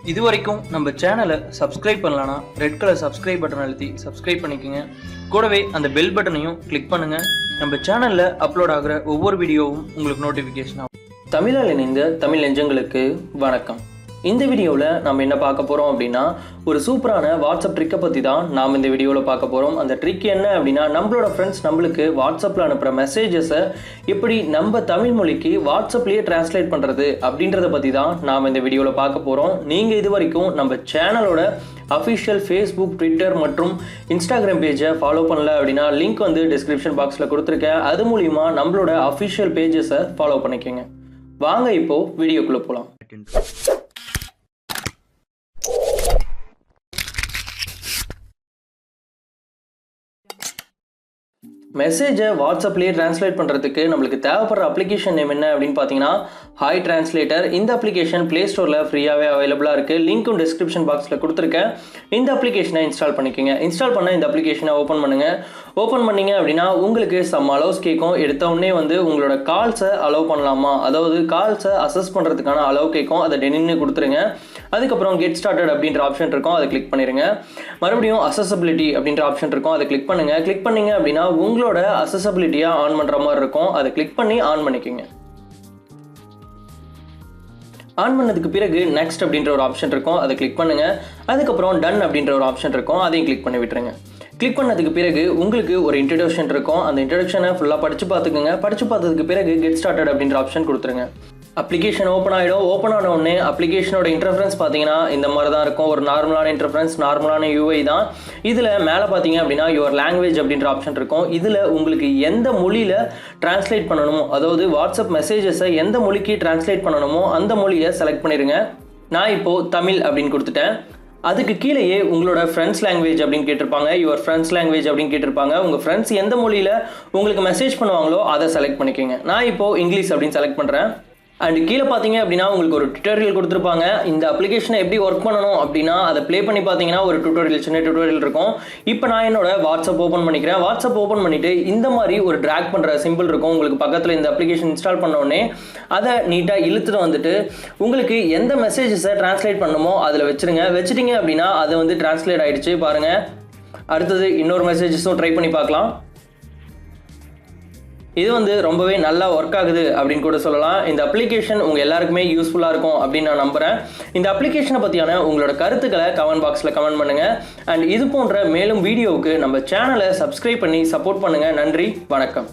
இதுவரைக்கும் நம்ம சேனலை சப்ஸ்கிரைப் பண்ணலனா ரெட் கலர் சப்ஸ்கிரைப் பட்டன் அழுத்தி சப்ஸ்கிரைப் பண்ணிக்கோங்க. கூடவே அந்த பெல் பட்டனையும் கிளிக் பண்ணுங்க. நம்ம சேனல்ல அப்லோட் ஆகிற ஒவ்வொரு வீடியோவும் உங்களுக்கு நோட்டிஃபிகேஷன் ஆகும். தமிழால் இணைந்த தமிழ் நெஞ்சங்களுக்கு வணக்கம். இந்த வீடியோவில் நம்ம என்ன பார்க்க போகிறோம் அப்படின்னா, ஒரு சூப்பரான வாட்ஸ்அப் ட்ரிக்கை பற்றி தான் நாம் இந்த வீடியோவில் பார்க்க போகிறோம். அந்த ட்ரிக் என்ன அப்படின்னா, நம்மளோட ஃப்ரெண்ட்ஸ் நம்மளுக்கு வாட்ஸ்அப்பில் அனுப்புகிற மெசேஜஸை எப்படி நம்ம தமிழ் மொழிக்கு வாட்ஸ்அப்லேயே டிரான்ஸ்லேட் பண்ணுறது அப்படின்றத பற்றி தான் நாம் இந்த வீடியோவில் பார்க்க போகிறோம். நீங்கள் இது வரைக்கும் நம்ம சேனலோட அஃபிஷியல் ஃபேஸ்புக், ட்விட்டர் மற்றும் இன்ஸ்டாகிராம் பேஜை ஃபாலோ பண்ணல அப்படின்னா லிங்க் வந்து டிஸ்கிரிப்ஷன் பாக்ஸில் கொடுத்துருக்கேன். அது மூலிமா நம்மளோட அஃபிஷியல் பேஜஸை ஃபாலோ பண்ணிக்கோங்க. வாங்க இப்போது வீடியோக்குள்ளே போகலாம். மெசேஜை வாட்ஸ்அப்லேயே டிரான்ஸ்லேட் பண்ணுறதுக்கு நம்மளுக்கு தேவைப்படுற அப்ளிகேஷன் நேம் என்ன அப்படின்னு பார்த்தீங்கன்னா, ஹாய் டிரான்ஸ்லேட்டர். இந்த அப்ளிகேஷன் ப்ளே ஸ்டோரில் ஃப்ரீயாகவே அவைலபிளாக இருக்குது. லிங்க்கும் டிஸ்கிரிப்ஷன் பாக்ஸில் கொடுத்துருக்கேன். இந்த அப்ளிகேஷனை இன்ஸ்டால் பண்ணிக்கோங்க. இன்ஸ்டால் பண்ண இந்த அப்ளிகேஷனை ஓப்பன் பண்ணுங்கள். ஓப்பன் பண்ணிங்க அப்படின்னா உங்களுக்கு சம் அலோவ்ஸ் கேட்கும். எடுத்த உடனே வந்து உங்களோட கால்ஸை அலோவ் பண்ணலாமா, அதாவது கால்ஸை அசஸ் பண்ணுறதுக்கான அலோவ் கேட்கும். அதை டெனின்னு கொடுத்துருங்க. அதுக்கப்புறம் கெட் ஸ்டார்டட் அப்படின்ற ஆப்ஷன் இருக்கும், அதை கிளிக் பண்ணிடுங்க. மறுபடியும் அசசபிலிட்டி அப்படின்ற ஆப்ஷன் இருக்கும், அதை கிளிக் பண்ணுங்கள். கிளிக் பண்ணிங்க அப்படின்னா உங்களோட அசசபிலிட்டியை ஆன் பண்ணுற மாதிரி இருக்கும். அதை கிளிக் பண்ணி ஆன் பண்ணிக்கோங்க. ஆன் பண்ணதுக்கு பிறகு நெக்ஸ்ட் அப்படின்ற ஒரு ஆப்ஷன் இருக்கும், அதை கிளிக் பண்ணுங்கள். அதுக்கப்புறம் டன் அப்படின்ற ஒரு ஆப்ஷன் இருக்கும், அதையும் கிளிக் பண்ணி விட்டுருங்க. கிளிக் பண்ணதுக்கு பிறகு உங்களுக்கு ஒரு இன்ட்ரடக்ஷன் இருக்கும். அந்த இன்ட்ரடக்ஷனை ஃபுல்லாக படித்து பார்த்துக்குங்க. படித்து பார்த்ததுக்கு பிறகு கெட் ஸ்டார்டட் அப்படின்ற ஆப்ஷன் கொடுத்துருங்க. அப்ளிகேஷன் ஓப்பன் ஆகிடும். ஓப்பன் ஆன உடனே அப்ளிகேஷனோட இன்டர்ஃபரன்ஸ் பார்த்தீங்கன்னா இந்த மாதிரி தான் இருக்கும். ஒரு நார்மலான இன்டர்ஃபரன்ஸ், நார்மலான யூஐ தான். இதில் மேலே பார்த்தீங்க அப்படின்னா யுவர் லாங்குவேஜ் அப்படின்ற ஆப்ஷன் இருக்கும். இதில் உங்களுக்கு எந்த மொழியில் டிரான்ஸ்லேட் பண்ணணுமோ, அதாவது வாட்ஸ்அப் மெசேஜஸை எந்த மொழிக்கு டிரான்ஸ்லேட் பண்ணணுமோ அந்த மொழியை செலக்ட் பண்ணிடுங்க. நான் இப்போது தமிழ் அப்படின்னு கொடுத்துட்டேன். அதுக்கு கீழேயே உங்களோட ஃப்ரெண்ட்ஸ் லாங்குவேஜ் அப்படின்னு கேட்டிருப்பாங்க, யுவர் ஃப்ரெண்ட்ஸ் லாங்குவேஜ் அப்படின்னு கேட்டிருப்பாங்க. உங்கள் ஃப்ரெண்ட்ஸ் எந்த மொழியில் உங்களுக்கு மெசேஜ் பண்ணுவாங்களோ அதை செலக்ட் பண்ணிக்கோங்க. நான் இப்போது இங்கிலீஷ் அப்படின்னு செலக்ட் பண்ணுறேன். அண்ட் கீழே பார்த்தீங்க அப்படின்னா உங்களுக்கு ஒரு டுட்டோரியல் கொடுத்துருப்பாங்க. இந்த அப்ளிகேஷனை எப்படி ஒர்க் பண்ணணும் அப்படின்னா அதை ப்ளே பண்ணி பார்த்தீங்கன்னா ஒரு டுட்டோரியல், சின்ன டுட்டோரியல் இருக்கும். இப்போ நான் என்னோட வாட்ஸ்அப் ஓப்பன் பண்ணிக்கிறேன். வாட்ஸ்அப் ஓப்பன் பண்ணிவிட்டு இந்த மாதிரி ஒரு ட்ராக் பண்ணுற சிம்பிள் இருக்கும் உங்களுக்கு பக்கத்தில். இந்த அப்ளிகேஷன் இன்ஸ்டால் பண்ண உடனே அதை நீட்டாக இழுத்துட்டு வந்துட்டு உங்களுக்கு எந்த மெசேஜஸை டிரான்ஸ்லேட் பண்ணணுமோ அதில் வச்சுருங்க. வச்சுட்டிங்க அப்படின்னா அது வந்து டிரான்ஸ்லேட் ஆகிடுச்சு பாருங்கள். அடுத்தது இன்னொரு மெசேஜஸும் ட்ரை பண்ணி பார்க்கலாம். இது வந்து ரொம்பவே நல்லா ஒர்க் ஆகுது அப்படின்னு கூட சொல்லலாம். இந்த அப்ளிகேஷன் உங்கள் எல்லாருக்குமே யூஸ்ஃபுல்லாக இருக்கும் அப்படின்னு நான் நம்புகிறேன். இந்த அப்ளிகேஷனை பற்றியான உங்களோட கருத்துக்களை கமெண்ட் பாக்ஸில் கமெண்ட் பண்ணுங்கள். அண்ட் இது போன்ற மேலும் வீடியோவுக்கு நம்ம சேனலை சப்ஸ்கிரைப் பண்ணி சப்போர்ட் பண்ணுங்கள். நன்றி, வணக்கம்.